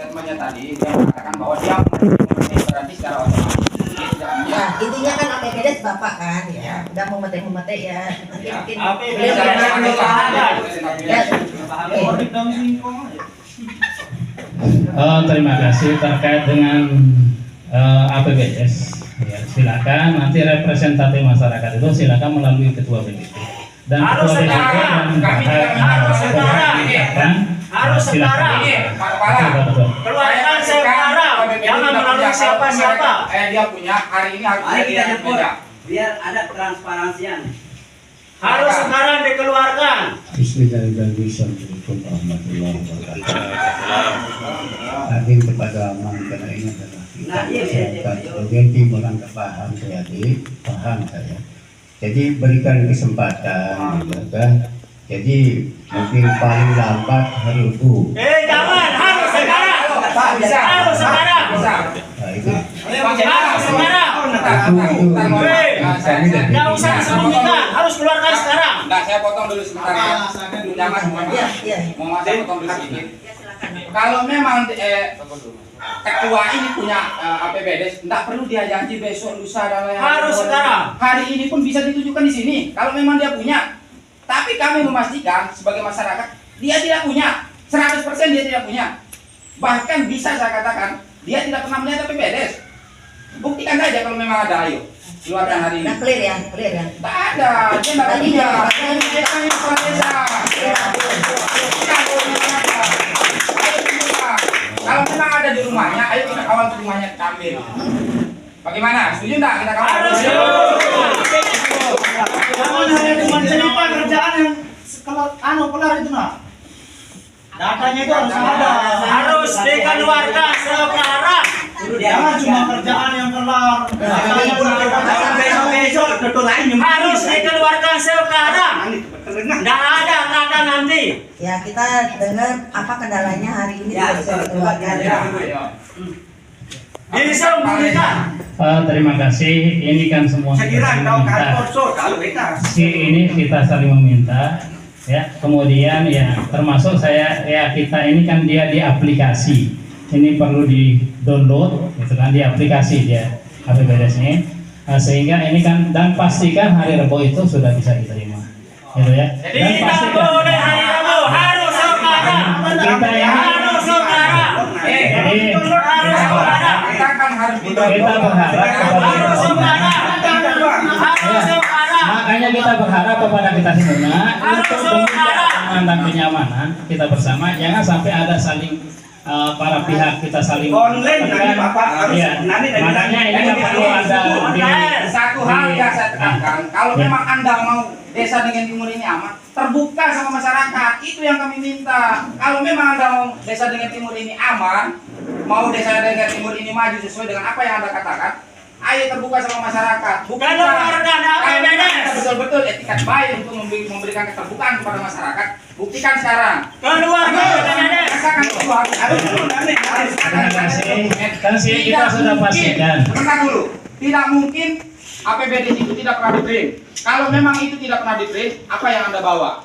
statementnya tadi dia mengatakan bahwa dia berarti secara otomatis. Ya, intinya kan APBD Bapak kan, ya, udah memetik ya. Mungkin terima kasih terkait dengan APBDes. Ya, silakan nanti representatif masyarakat itu silakan melalui ketua BPD dan ketua BPD harus sekarang keluarkan sekarang, jangan melalui siapa-siapa. Dia punya hari ini harus kita jemput biar ada transparansian. Harus sekarang dikeluarkan. Bismillahirrahmanirrahim. Warahmatullahi wabarakatuh. Hadir kepada aman karena ini adalah kita jadi orang paham saya. Jadi berikan kesempatan, ya. Jadi mungkin paling lambat hari Rabu. Jangan, harus sekarang. Harus sekarang. Nah, itu. Harus sekarang. Nggak usah disembunyikan, harus keluarkan sekarang. Nah, saya potong dulu sebentar ya. Jangan mau saya potong dulu sedikit. Kalau memang ketua ini punya APBD, tidak perlu dia janji besok, lusa dan lain-lain. Harus sekarang. Hari ini pun bisa ditujukan di sini. Kalau memang dia punya. Tapi kami memastikan sebagai masyarakat dia tidak punya. 100% dia tidak punya. Bahkan bisa saya katakan dia tidak pernah melihat APBD. Buktikan saja kalau memang ada, ayo keluarkan hari ini. Nah, clear ya. Tidak ada, dia tidak punya. Kami kepala desa. Kalau memang ada di rumahnya, ayo kita kawal ke rumahnya, kita ambil. Bagaimana? Setuju enggak kita kawal? Jangan hanya cuma cerita kerjaan yang kelar itu nak. Datanya itu harus ada. Harus dikeluarkan sekarang. Jangan cuma kerjaan yang kelar. Besok betul lain. Harus dikeluarkan sekarang. Tidak ada kata nanti. Ya, kita dengar apa kendalanya hari ini bisa dikeluarkan. Disembunyikan. Terima kasih. Ini kan semua kita saling meminta. Ini kita saling meminta. Ya, kemudian ya termasuk saya ya kita ini kan dia di aplikasi. Ini perlu di download, gitu kan, di aplikasi dia APBDes ini. Sehingga ini kan dan pastikan hari Rabu itu sudah bisa diterima. Gitu ya. Jadi Dan tidak pastikan boleh hari Rabu, harus sekarang. kita ini Harus sekarang. jadi Harus sekarang. Kita kan harus kita berharap kepada Harus sekarang. Harus sekarang. makanya kita berharap kepada kita semua untuk sekarang. keamanan dan kenyamanan kita bersama, jangan sampai ada saling para pihak kita saling Online nanti Bapak harus iya. nanti Makanya ini kan perlu ada satu hal yang saya tekankan, kalau memang Anda mau desa dengan timur ini aman, terbuka sama masyarakat, itu yang kami minta. Kalau memang Anda mau desa dengan timur ini aman, mau desa dengan timur ini maju sesuai dengan apa yang Anda katakan, ayo terbuka sama masyarakat. Keluarkan APBDes. Betul-betul etikat baik untuk memberikan keterbukaan kepada masyarakat. Buktikan sekarang. Keluarkan APBDes. Rasakan itu harus terima kasih. Kan sih kita sudah pastikan. Sebentar dulu. Tidak mungkin APBD itu tidak pernah di-print. Kalau memang itu tidak pernah di-print, apa yang Anda bawa?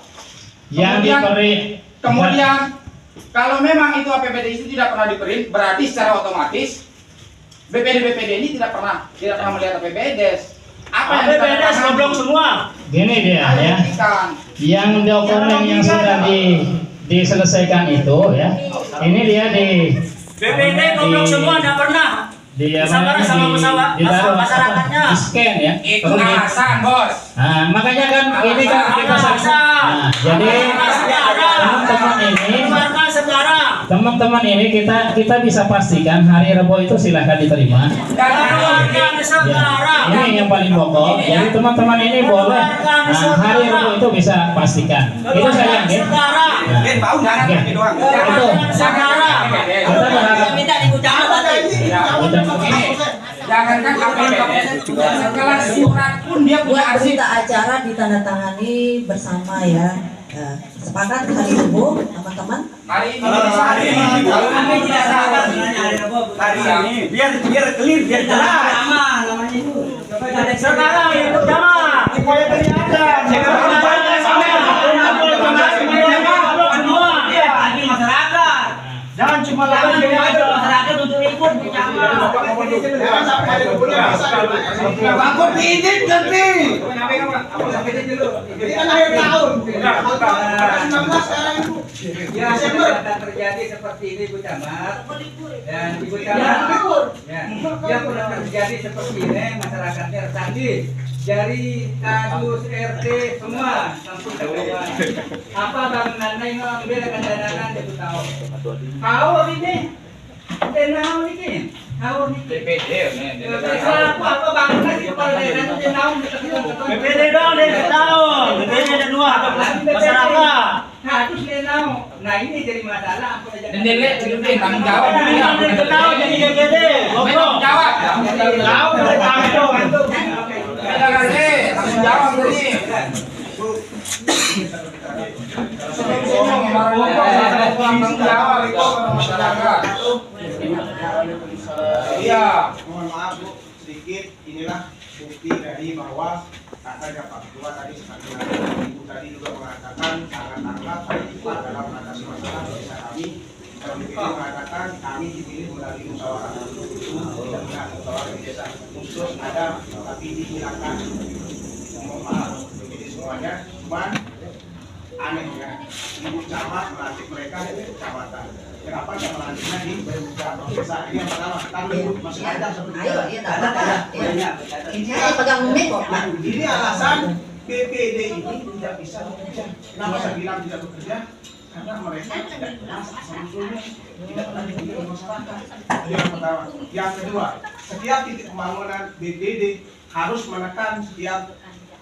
Yang diberi Kemudian kalau memang itu APBD itu tidak pernah di-print, berarti secara otomatis BPD ini tidak pernah melihat APBDes. Apa yang APBDes goblok semua. gini dia ya. Yang dokumen yang sudah diselesaikan itu ya. Ini dia di BPD goblok semua, tidak pernah. dia Sabar sama masyarakatnya. di scan ya. Itu alasan, Bos. Nah, makanya kan ini kan kita nah, jadi teman-teman ini kita bisa pastikan hari Rabu itu silahkan diterima. Keluarkan sekarang. Ya, ini yang paling pokok. Jadi teman-teman ini boleh hari Rabu itu bisa pastikan. Itu saya yakin. Sekarang. bau jangan kaki doang. Keluarkan sekarang. Kita berharap Minta diucapkan tadi. Jangankan APBDes, setelah surat pun dia punya Buat arsip. berita acara ditandatangani bersama ya. Sepakat hari Rabu, teman-teman. Hari ini, Kalau kami tidak sabar hari ini biar clear biar jelas. Aman namanya itu. Sekarang yang pertama supaya kelihatan. Jangan cuma lakukan ada masyarakat untuk ikut Bu Camat. Jangan sampai ada punya masa. Bangkot diizin ganti. Ini kan akhir tahun. 19 sekarang itu. Ya, akan terjadi seperti ini Bu Camat. Dan Ibu Camat, yang pernah terjadi seperti ini, masyarakatnya resandi dari kasus RT semua sampai ke bawah. Apa bangunannya yang ambil akan danaan dia tahu. Tahu ini, denau ini, tahu ini. DPD, apa bangunan itu kalau denau denau BPD dong, dia tahun. BPD ada 2 masyarakat. harus denau. Nah ini jadi masalah. Apa aja? Dan dia tanggung jawab. Dia tahu jadi BPD. Tanggung jawab. Tahu dari kantor. Tanggung jawab tadi. Tanggung jawab itu masyarakat. Iya. Mohon maaf Bu, sedikit inilah bukti dari bahwa katanya Pak Ketua tadi seperti Ibu tadi juga mengatakan sangat tanggap cepat dalam mengatasi masalah di desa kami. Dan BPD mengatakan kami dipilih melalui musyawarah itu tidak benar musyawarah di desa khusus ada tapi dihilangkan. Mohon maaf BPD semuanya, cuman anehnya Ibu Camat melantik mereka di kecamatan. Kenapa yang melantiknya di beberapa desa? Ini yang pertama. Kan masih ada seperti Ayo, itu. iya, saya pegang mic kok. Nah, ini alasan BPD ini tidak bisa bekerja. Kenapa saya bilang tidak bekerja? Karena mereka tidak jelas asal-usulnya, tidak pernah dipilih oleh masyarakat. Itu yang pertama. Yang kedua, setiap titik pembangunan BPD harus menekan setiap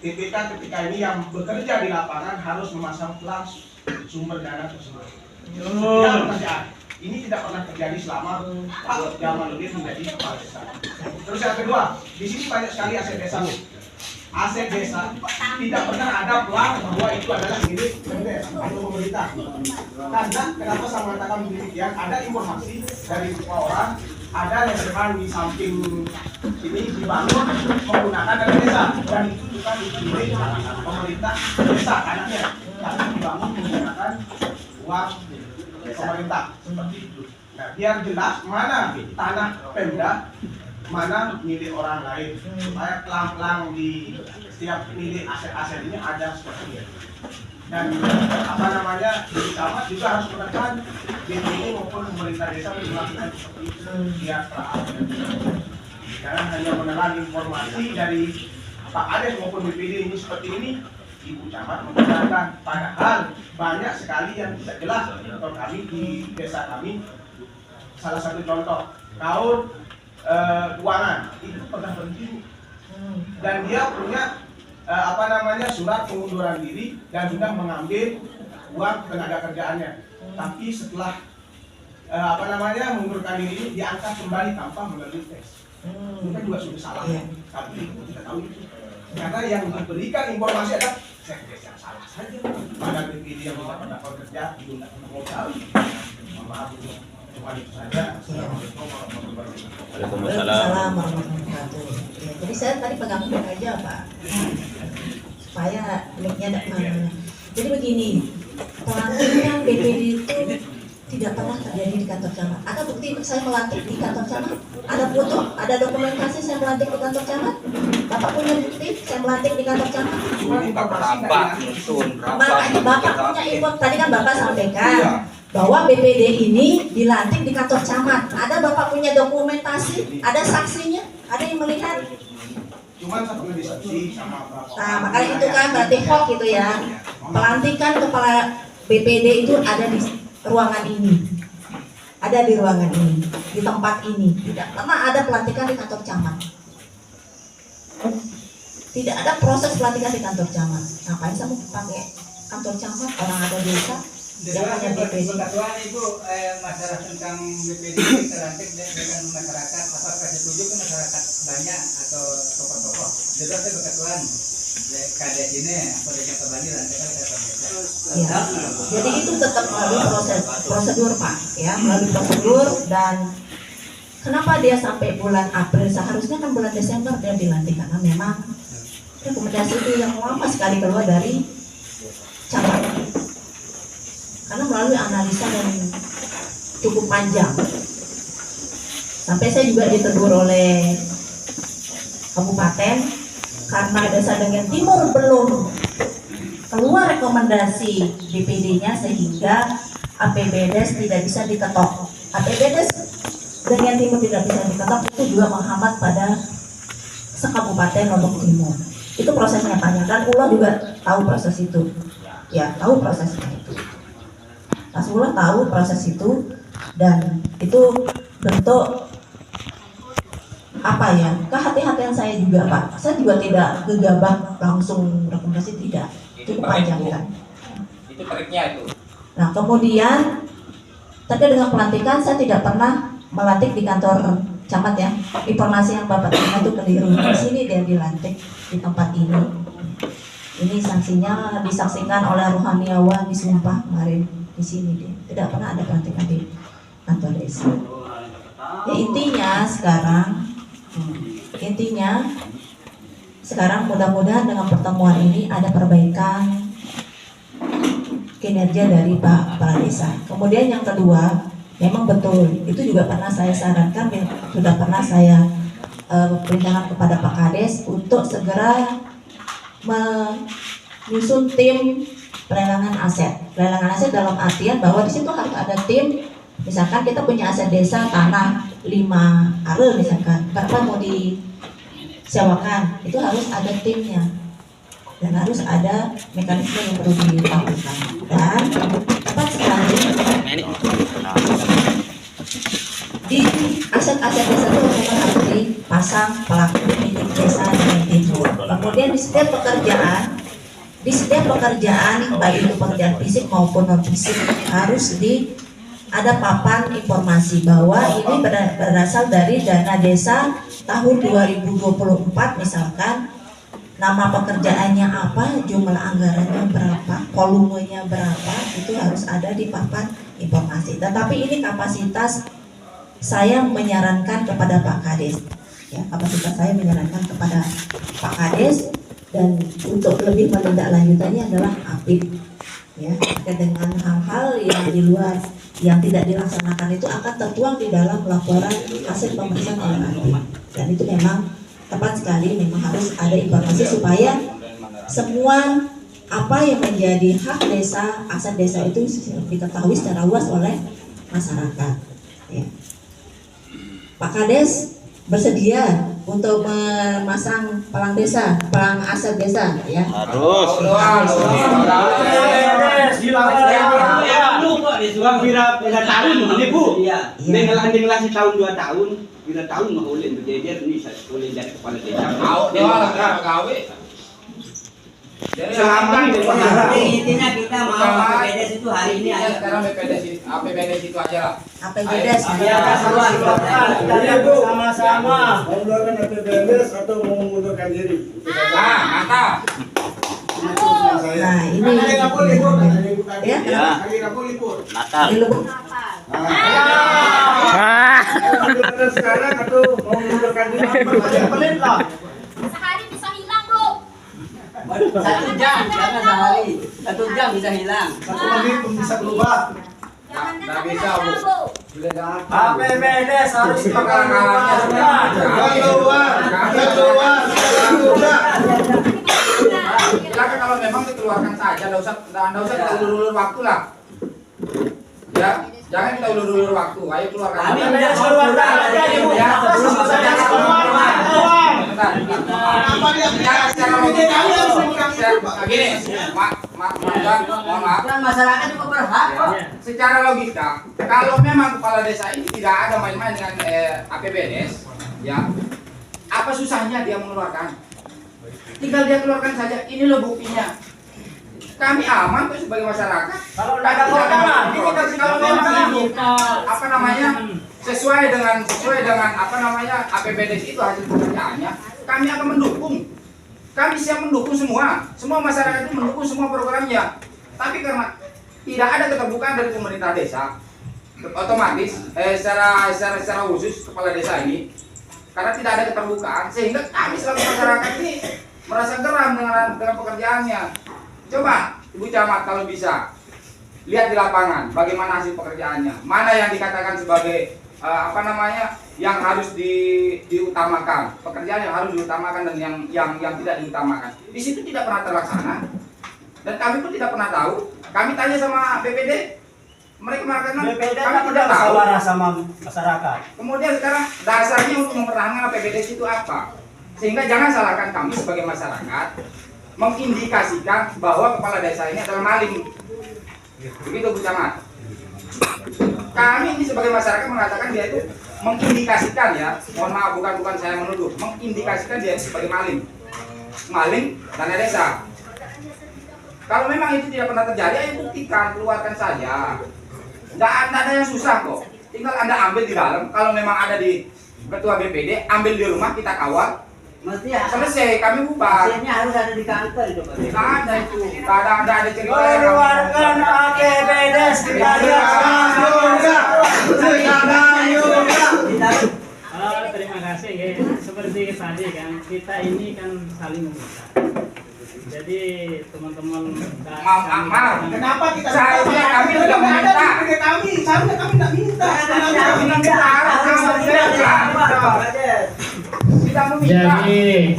TPK ketika ini yang bekerja di lapangan harus memasang pelang sumber dana tersebut. Setiap pekerjaan. Ini tidak pernah terjadi selama Pak Jamaluddin menjadi kepala desa. Terus yang kedua, di sini banyak sekali aset desa. Aset desa tidak pernah ada pelang bahwa itu adalah milik atau pemerintah. Karena kenapa saya mengatakan demikian? Ada informasi dari beberapa orang, ada yang memang di samping sini dibangun menggunakan dana desa dan itu juga milik pemerintah desa anaknya, tapi dibangun menggunakan uang pemerintah seperti itu. Nah, biar jelas mana tanah Pemda, mana milik orang lain, supaya pelang-pelang di setiap milik aset-aset ini ada seperti itu. Dan apa namanya di camat juga harus menekan BPD maupun pemerintah desa melakukan seperti itu biar terang. Jangan hanya menelan informasi dari Pak Ades maupun BPD ini seperti ini. Ibu Camat membenarkan, padahal banyak sekali yang tidak jelas untuk kami di desa kami. Salah satu contoh tahun keuangan itu pernah berhenti dan dia punya surat pengunduran diri dan sudah mengambil uang tenaga kerjaannya. Tapi setelah mengundurkan diri ini diangkat kembali tanpa melalui tes. Mungkin juga sudah salah, tapi ibu tidak tahu itu. Karena yang diberikan informasi adalah sekdes yang salah saja. Pada BPD yang tidak pernah bekerja, itu tidak pernah mau tahu. Maaf, cuma itu saja. Assalamualaikum warahmatullahi wabarakatuh. Waalaikumsalam warahmatullahi wabarakatuh. Ya, jadi saya tadi pegang mic aja Pak, supaya mic-nya tidak kemana-mana. Jadi begini, pelantikan BPD itu tidak pernah terjadi di kantor camat. Ada bukti saya melantik di kantor camat? Ada foto, ada dokumentasi saya melantik di kantor camat? Bapak punya bukti saya melantik di kantor camat? Makanya Bapak punya info, tadi kan Bapak sampaikan bahwa BPD ini dilantik di kantor camat. Ada Bapak punya dokumentasi? Ada saksinya? Ada yang melihat? Cuman satu saksi sama berapa. Nah, makanya itu kan berarti hoax gitu ya. Pelantikan kepala BPD itu ada di ruangan ini. Ada di ruangan ini, di tempat ini. Tidak pernah ada pelantikan di kantor camat. Tidak ada proses pelantikan di kantor camat. Ngapain saya mau pakai kantor camat? Orang ada desa, dia hanya BPD. Ketua Ibu masalah tentang BPD terlantik dengan masyarakat, apakah setuju ke masyarakat banyak atau tokoh-tokoh? Jadi saya berketuan kades ini apa yang kembali lantik ke desa. Ya. Jadi itu tetap melalui prosedur Pak, ya, melalui prosedur. Dan kenapa dia sampai bulan April? Seharusnya kan bulan Desember dia dilantik karena memang rekomendasi itu yang lama sekali keluar dari camat. Karena melalui analisa yang cukup panjang Sampai saya juga ditegur oleh kabupaten karena Desa Dengan Timur belum keluar rekomendasi BPD-nya sehingga APBDes tidak bisa diketok. APBDes Dengan Timur tidak bisa diketok, itu juga menghambat pada sekabupaten Lombok Timur. Itu prosesnya panjang dan Ulo juga tahu proses itu. Ya, tahu prosesnya itu. Mas Ulo tahu proses itu dan itu bentuk apa ya, kehati-hatian saya juga Pak. Saya juga tidak gegabah langsung rekomendasi, tidak. Cukup panjang kan. Itu triknya itu. Nah kemudian terkait dengan pelantikan saya tidak pernah melantik di kantor camat ya. Informasi yang Bapak terima itu keliru. Di sini dia dilantik di tempat ini. Ini sanksinya disaksikan oleh rohaniawan disumpah kemarin di sini dia. Tidak pernah ada pelantikan di kantor desa. Ya, intinya sekarang mudah-mudahan dengan pertemuan ini ada perbaikan kinerja dari Pak Kepala Desa. Kemudian yang kedua, memang betul itu juga pernah saya sarankan, sudah pernah saya perintahkan kepada Pak Kades untuk segera menyusun tim pelelangan aset. Pelelangan aset dalam artian bahwa di situ harus ada tim. Misalkan kita punya aset desa tanah 5 are misalkan, berapa mau disewakan, itu harus ada timnya dan harus ada mekanisme yang perlu dilakukan. Dan tepat sekali di aset-aset desa itu memang harus dipasang pelaku milik desa Dengan Timur. Kemudian di setiap pekerjaan baik itu pekerjaan fisik maupun non fisik harus ada papan informasi bahwa ini berasal dari dana desa tahun 2024, misalkan nama pekerjaannya apa, jumlah anggarannya berapa, volumenya berapa, itu harus ada di papan informasi. Tetapi ini kapasitas saya menyarankan kepada Pak Kades, ya, kapasitas saya menyarankan kepada Pak Kades, dan untuk lebih menindaklanjutannya adalah APIP, ya, dengan hal-hal yang di luar yang tidak dilaksanakan itu akan tertuang di dalam laporan hasil pemeriksaan oleh APIP. Dan itu memang tepat sekali, memang harus ada informasi supaya semua apa yang menjadi hak desa, aset desa itu diketahui secara luas oleh masyarakat. Ya. Pak Kades bersedia untuk memasang pelang desa, pelang aset desa, ya. Suang bila tahun Ibu. Iya. Dengan setahun 2 tahun, bila tahun mah ulin berjejer ini ulin dari kepala desa. Mau doang lah gawe. Jadi Selama ini intinya kita mau APBDes itu hari ini aja. sekarang APBDes itu aja lah. APBDes Ya, Kita bersama-sama mengeluarkan APBDes atau mengundurkan diri. Nah, mantap. Nah ini ya, Hari Rabu libur. di Lubuk. Mengundurkan sekarang atau mengundurkan diri? Pelit lah. Sehari bisa hilang, Bro. 1 jam, jangan sehari. 1 jam bisa hilang. 1 menit pun bisa berubah. Nggak bisa, Bu. Sudah jangan. APBDes harus Silakan kalau memang dikeluarkan saja, nggak usah kita ulur-ulur waktu lah. Ya, jangan kita ulur-ulur waktu. Ayo keluarkan. APBDes keluarkan aja, Ibu. Ya, APBDes keluarkan. Secara logika, gini, mohon maaf. Dan masyarakat juga berhak kok. Secara logika, kalau memang kepala desa ini tidak ada main-main dengan APBDes, ya, apa susahnya dia mengeluarkan? Tinggal dia keluarkan saja. Ini loh buktinya. Kami aman kok sebagai masyarakat. Kalau ada korban, Kalau memang ini apa namanya sesuai dengan apa namanya APBDes itu hasil pekerjaannya, kami akan mendukung. Kami siap mendukung semua masyarakat itu mendukung semua programnya. Tapi karena tidak ada keterbukaan dari pemerintah desa, otomatis secara khusus kepala desa ini, karena tidak ada keterbukaan, sehingga kami selaku masyarakat ini merasa geram dengan pekerjaannya. Coba Ibu Camat kalau bisa lihat di lapangan bagaimana hasil pekerjaannya, mana yang dikatakan sebagai yang harus diutamakan, pekerjaan yang harus diutamakan dan yang tidak diutamakan. Di situ tidak pernah terlaksana dan kami pun tidak pernah tahu. Kami tanya sama BPD, mereka mengatakan BPD kami tidak tahu. musyawarah sama masyarakat. Kemudian sekarang dasarnya untuk mempertahankan APBD itu apa? Sehingga jangan salahkan kami sebagai masyarakat mengindikasikan bahwa kepala desa ini adalah maling. Begitu Bu Camat. Kami ini sebagai masyarakat mengatakan dia itu mengindikasikan ya, mohon maaf bukan saya menuduh, mengindikasikan dia itu sebagai maling dana desa. Kalau memang itu tidak pernah terjadi, ayo buktikan, keluarkan saja. Tidak ada yang susah kok. Tinggal Anda ambil di dalam. Kalau memang ada di ketua BPD, ambil di rumah, kita kawal. Mesti ya. Selesai, kami bubar. Hasilnya harus ada di kantor itu, Pak. Ada itu, ada cerita. Keluarkan APBD sekalian Terima kasih ya. Seperti tadi kan, kita ini kan saling meminta. Jadi teman-teman Kenapa kita seharusnya kami tidak meminta? Kami seharusnya kami tidak minta. Jadi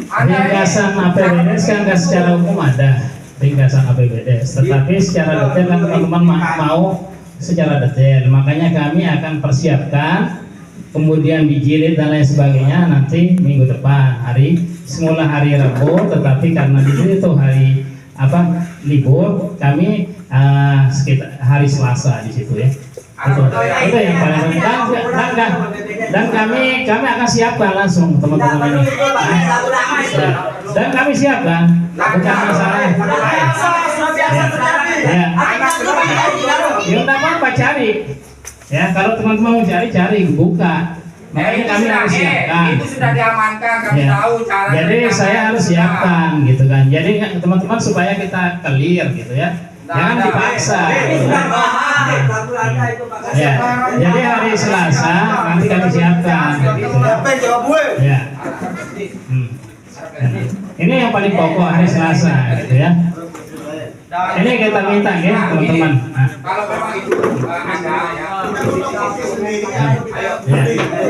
ringkasan APBDes kan secara umum ada ringkasan APBDes, tetapi secara detail kan teman-teman mau secara detail, makanya kami akan persiapkan, kemudian dijilid dan lain sebagainya nanti minggu depan semula hari Rabu, tetapi karena di sini tuh hari libur, kami sekitar hari Selasa di situ ya. Itu yang paling penting dan kami akan siapkan langsung teman-teman ini. Dan kami siapkan, bukan masalah. Ya tidak apa-apa cari. Ya kalau teman-teman mau cari buka. Makanya kami harus siapkan. Itu sudah diamankan, kami tahu cara. Jadi saya harus siapkan gitu kan. Jadi teman-teman supaya kita clear gitu ya. Jangan dipaksa. Ya. Jadi hari Selasa nanti kami siapkan. Gitu ya. Ini yang paling pokok hari Selasa gitu ya. Ini kita minta ya teman-teman. Kalau memang itu ada Ya.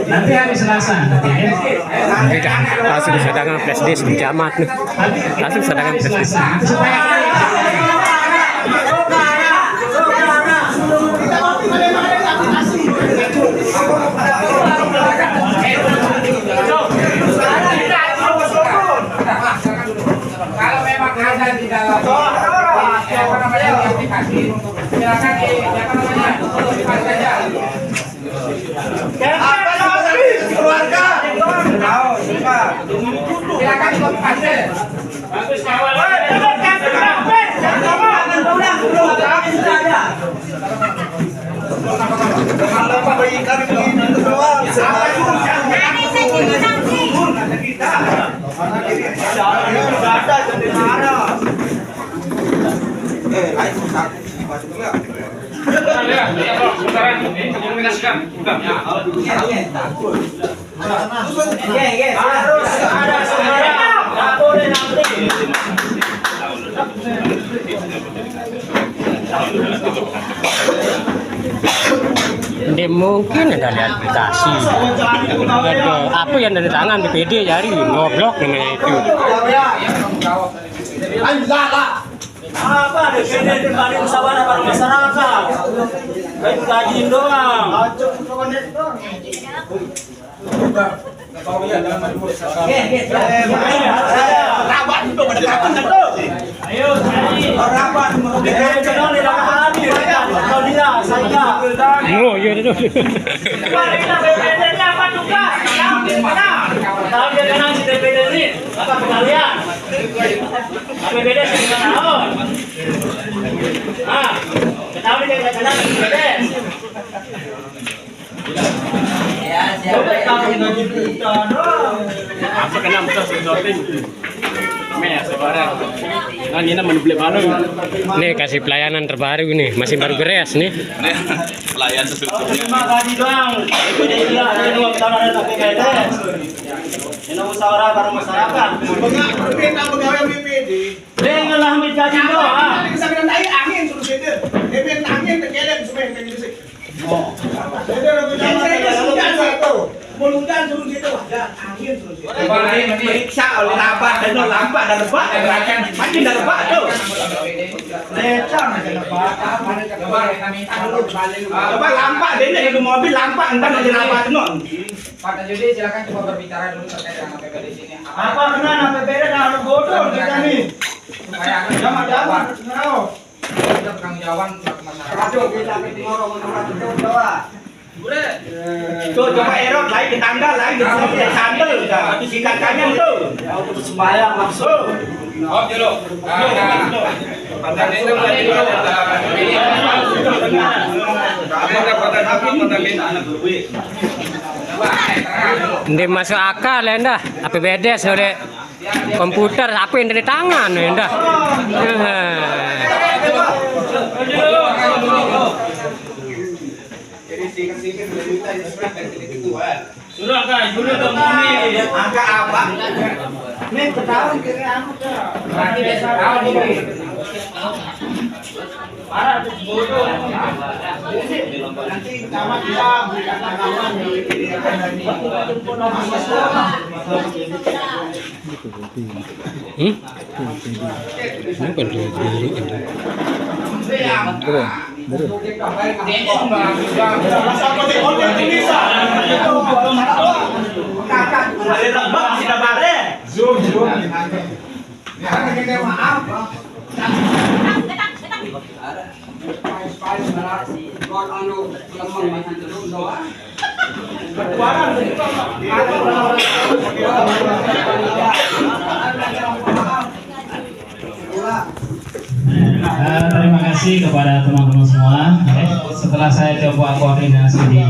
Nanti hari Selasa nanti ya. Langsung sedangkan flashdisk di Camat nih. Langsung sedangkan flashdisk. Supaya kalau memang ada di dalam aplikasi, silakan dipakai saja. Keluarga. Silakan dikomunikasi. bagus kawan. Harus ada suara. Nggak boleh nanti. Tidak mungkin ada di aplikasi. Apa yang dari tangan BPD cari ngoblok namanya itu. Apa DPD dibanding musyawarah bareng masyarakat? Baik gajiin doang. Ayo, rapat. DPD dong tidak hadir. Kalau dia, saya. Oh iya itu. Kita DPD-nya apa juga? Tahu dia kenal si DPD ini apa kembalian? APBD sekitar tahun. Tahu dia kenal si DPD. Ya, siapa yang Apa kenapa kita sorting? Nih kasih pelayanan terbaru nih, masih baru beres nih. Pelayan sesungguhnya. Terima kasih doang. Itu dia bilang ada dua tahun ada APBD. Ini musyawarah bareng masyarakat. Pegawai BPD. Dengan lah gaji doang. Angin suruh beda. DPD angin terkadang supaya Jadi lebih lama Melundan suruh situ, ada angin suruh situ. Periksa oleh lambat dan lambat dan lebat, makin dan lebat tuh. Lecang aja lebat. Coba lambat deh, itu mobil lambat entar aja lambat non. Pak Tajudin silakan coba berbicara dulu terkait dengan APBD sini. Apa benar APBD kalau bodoh kita nih? Supaya Jangan, kita bertanggung jawaban untuk masyarakat. Kita ngomong Jawa. Tuh coba erot lain di tangga lain di sandal di singkat kanyan tuh. Sembahyang maksud. Oh, dulu. Hindi masuk akal ya ndah. APBD sore komputer apa yang dari tangan ya ndah. Sudah kan, sudah temuni Angka apa? Nih ketahuan kira aku parah tuh bodoh. Nanti camat bisa berikan tanggapan Terima kasih kepada teman-teman semua. Setelah saya coba koordinasi di